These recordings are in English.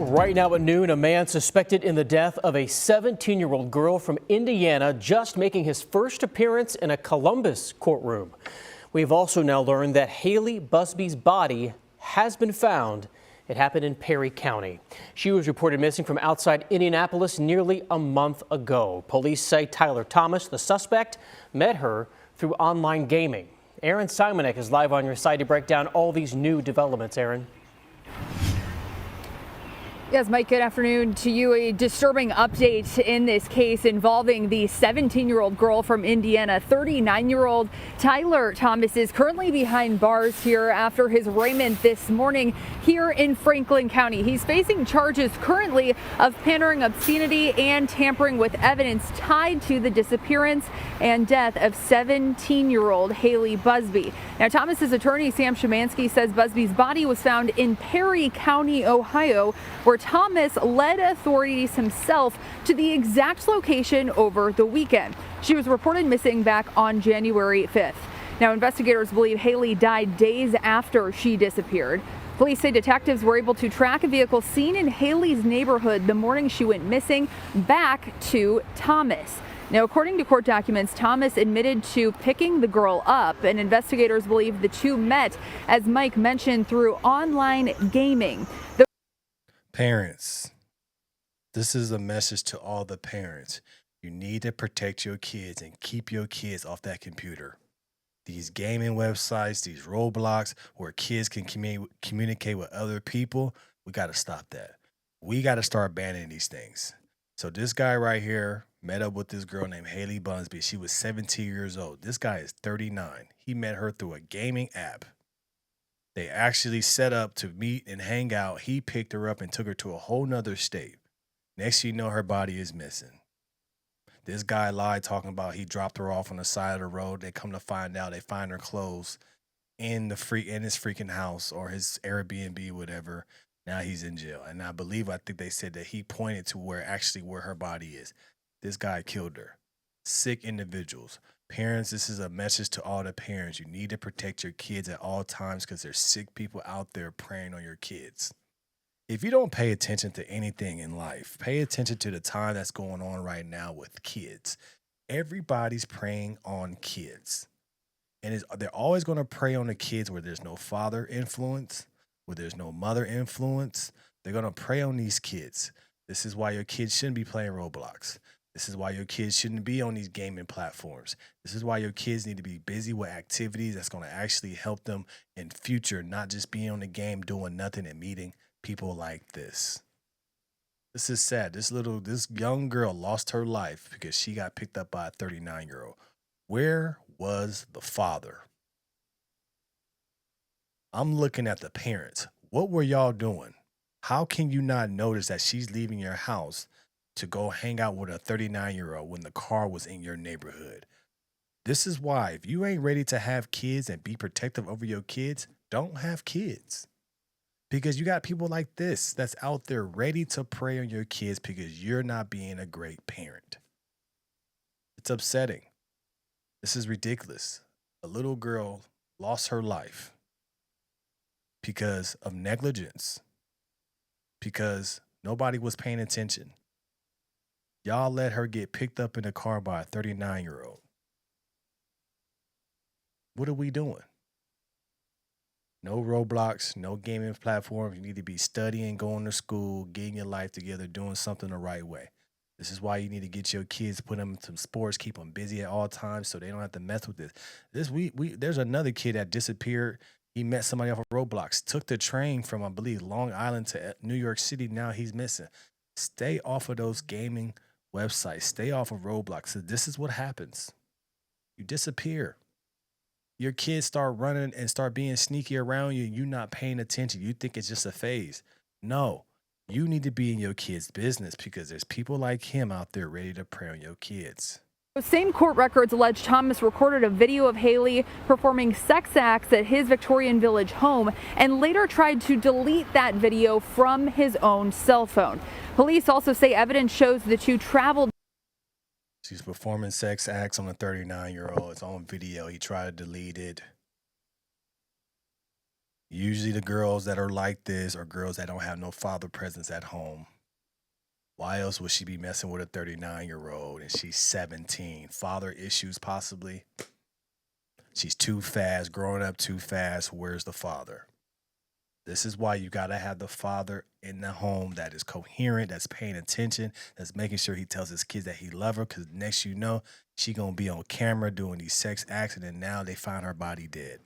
Right now at noon, a man suspected in the death of a 17-year-old girl from Indiana just making his first appearance in a Columbus courtroom. We've also now learned that Haley Busby's body has been found. It happened in Perry County. She was reported missing from outside Indianapolis nearly a month ago. Police say Tyler Thomas, the suspect, met her through online gaming. Aaron Simonek is live on your side to break down all these new developments. Aaron. Yes, Mike, good afternoon to you. A disturbing update in this case involving the 17-year-old girl from Indiana. 39-year-old Tyler Thomas is currently behind bars here after his arraignment this morning here in Franklin County. He's facing charges currently of pandering obscenity and tampering with evidence tied to the disappearance and death of 17-year-old Haley Busby. Now, Thomas's attorney, Sam Szymanski, says Busby's body was found in Perry County, Ohio, where Thomas led authorities himself to the exact location over the weekend. She was reported missing back on January 5th. Now, investigators believe Haley died days after she disappeared. Police say detectives were able to track a vehicle seen in Haley's neighborhood the morning she went missing back to Thomas. Now, according to court documents, Thomas admitted to picking the girl up, and investigators believe the two met, as Mike mentioned, through online gaming. Parents, this is a message to all the parents. You need to protect your kids and keep your kids off that computer. These gaming websites, these Roblox, where kids can communicate with other people, we got to stop that. We got to start banning these things. So this guy right here met up with this girl named Haley Busby. She was 17 years old. This guy is 39. He met her through a gaming app. They actually set up to meet and hang out. He picked her up and took her to a whole nother state. Next thing you know, her body is missing. This guy lied talking about he dropped her off on the side of the road. They come to find out, they find her clothes in his freaking house or his Airbnb, whatever. Now he's in jail. And I think they said that he pointed to where her body is. This guy killed her. Sick individuals. Parents, this is a message to all the parents. You need to protect your kids at all times because there's sick people out there preying on your kids. If you don't pay attention to anything in life, pay attention to the time that's going on right now with kids. Everybody's preying on kids. And they're always going to prey on the kids where there's no father influence, where there's no mother influence. They're going to prey on these kids. This is why your kids shouldn't be playing Roblox. This is why your kids shouldn't be on these gaming platforms. This is why your kids need to be busy with activities that's going to actually help them in future, not just being on the game doing nothing and meeting people like this. This is sad. This young girl lost her life because she got picked up by a 39-year-old. Where was the father? I'm looking at the parents. What were y'all doing? How can you not notice that she's leaving your house to go hang out with a 39-year-old when the car was in your neighborhood? This is why, if you ain't ready to have kids and be protective over your kids, don't have kids. Because you got people like this that's out there ready to prey on your kids because you're not being a great parent. It's upsetting. This is ridiculous. A little girl lost her life because of negligence, because nobody was paying attention. Y'all let her get picked up in a car by a 39-year-old. What are we doing? No Roblox, no gaming platforms. You need to be studying, going to school, getting your life together, doing something the right way. This is why you need to get your kids, put them in some sports, keep them busy at all times so they don't have to mess with this. There's another kid that disappeared. He met somebody off of Roblox, took the train from, I believe, Long Island to New York City. Now he's missing. Stay off of those gaming websites. Stay off of Roblox. So this is what happens. You disappear. Your kids start running and start being sneaky around you and you're not paying attention. You think it's just a phase. No, you need to be in your kids' business because there's people like him out there ready to prey on your kids. Same court records allege Thomas recorded a video of Haley performing sex acts at his Victorian Village home and later tried to delete that video from his own cell phone. Police also say evidence shows the two traveled. She's performing sex acts on a 39-year-old. It's on video. He tried to delete it. Usually the girls that are like this are girls that don't have no father presence at home. Why else would she be messing with a 39-year-old and she's 17? Father issues, possibly. She's too fast, growing up too fast. Where's the father? This is why you got to have the father in the home that is coherent, that's paying attention, that's making sure he tells his kids that he loves her, because next you know, she going to be on camera doing these sex acts, and then now they find her body dead.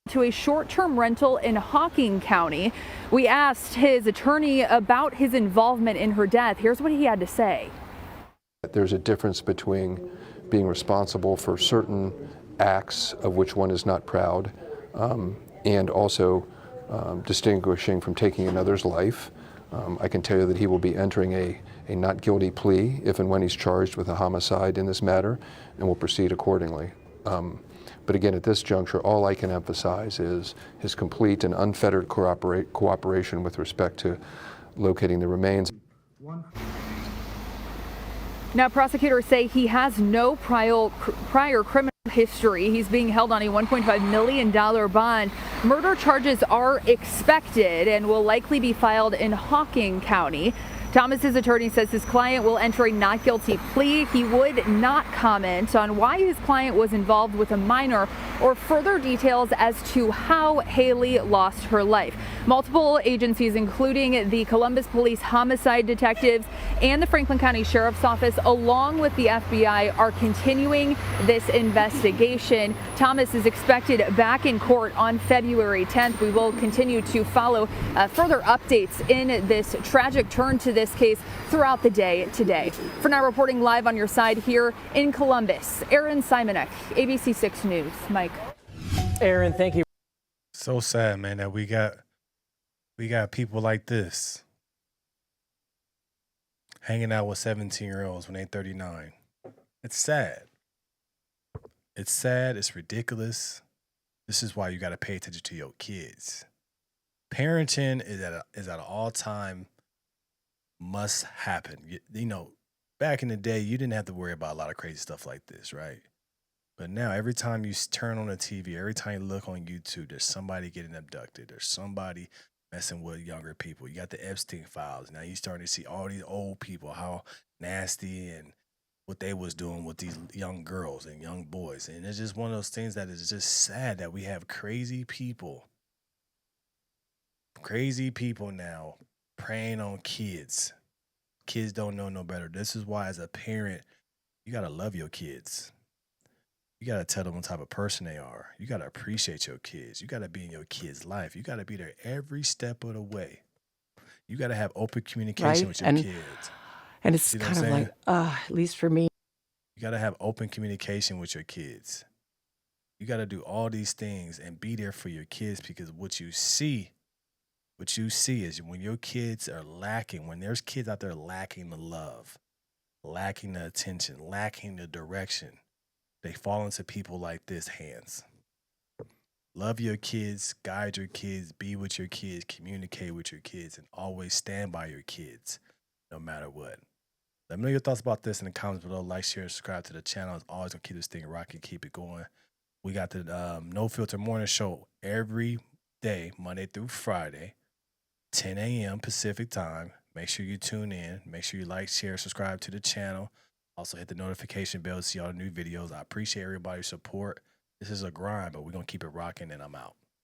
To a short-term rental in Hocking County. We asked his attorney about his involvement in her death. Here's what he had to say. There's a difference between being responsible for certain acts of which one is not proud, and also distinguishing from taking another's life. I can tell you that he will be entering a not guilty plea if and when he's charged with a homicide in this matter, and will proceed accordingly. But again, at this juncture, all I can emphasize is his complete and unfettered cooperation with respect to locating the remains. Now, prosecutors say he has no prior criminal history. He's being held on a $1.5 million bond. Murder charges are expected and will likely be filed in Hocking County. Thomas's attorney says his client will enter a not guilty plea. He would not comment on why his client was involved with a minor or further details as to how Haley lost her life. Multiple agencies, including the Columbus Police homicide detectives and the Franklin County Sheriff's Office, along with the FBI, are continuing this investigation. Thomas is expected back in court on February 10th. We will continue to follow further updates in this tragic turn to this case throughout the day today. For now, reporting live on your side here in Columbus, Aaron Simonek, WSYX News. Mike. Aaron, thank you. So sad, man, that we got people like this hanging out with 17-year-olds when they're 39. It's sad. It's sad. It's ridiculous. This is why you got to pay attention to your kids. Parenting is at an all-time must happen. You know, back in the day, you didn't have to worry about a lot of crazy stuff like this, right? But now, every time you turn on the TV, every time you look on YouTube, there's somebody getting abducted. There's somebody messing with younger people. You got the Epstein files. Now you're starting to see all these old people, how nasty and what they was doing with these young girls and young boys. And it's just one of those things that is just sad that we have crazy people now preying on kids. Kids don't know no better. This is why, as a parent, you got to love your kids. You got to tell them what type of person they are. You got to appreciate your kids. You got to be in your kids' life. You got to be there every step of the way. You got to have open communication with your kids. And it's kind of like, at least for me. You got to have open communication with your kids. You got to do all these things and be there for your kids, because what you see is when your kids are lacking, when there's kids out there lacking the love, lacking the attention, lacking the direction, they fall into people like this hands. Love your kids, guide your kids, be with your kids, communicate with your kids, and always stand by your kids, no matter what. Let me know your thoughts about this in the comments below. Like, share, and subscribe to the channel. It's always going to keep this thing rocking, keep it going. We got the No Filter Morning Show every day, Monday through Friday, 10 a.m. Pacific time. Make sure you tune in. Make sure you like, share, subscribe to the channel. Also hit the notification bell to see all the new videos. I appreciate everybody's support. This is a grind, but we're going to keep it rocking, and I'm out.